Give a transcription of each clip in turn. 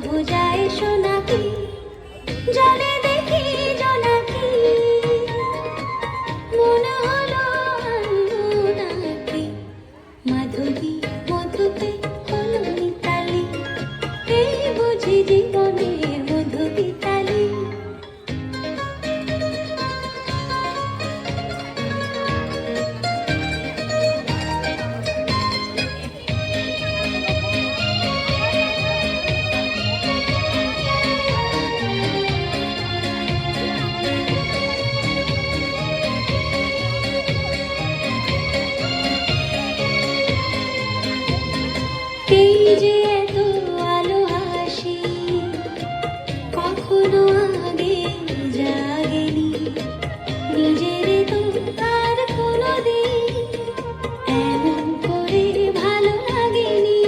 বুঝায় সোনাকি জলে দেখি জোনাকি মনে হলো নাকি মাধুরী মধুতে হলো মিতালি এই বুঝি জীবনের মধু মিতালি এই যে এত আলো হাসি কখনো আগে জাগেনি নিজের তো আর কোনোদিন এমন করে ভালো লাগেনি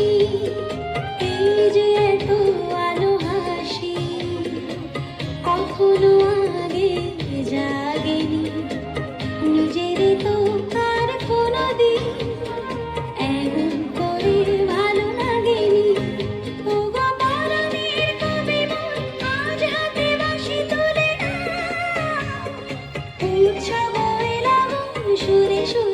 এই যে এত আলো হাসি কখনো আগে জাগেনি নিজের তো আর কোনোদিন এমন করে ভালো লাগেনি ও গো পরাণের কবি মন আজ হাতে বাঁশি তুলে উৎসব এলাম সুরে সুরে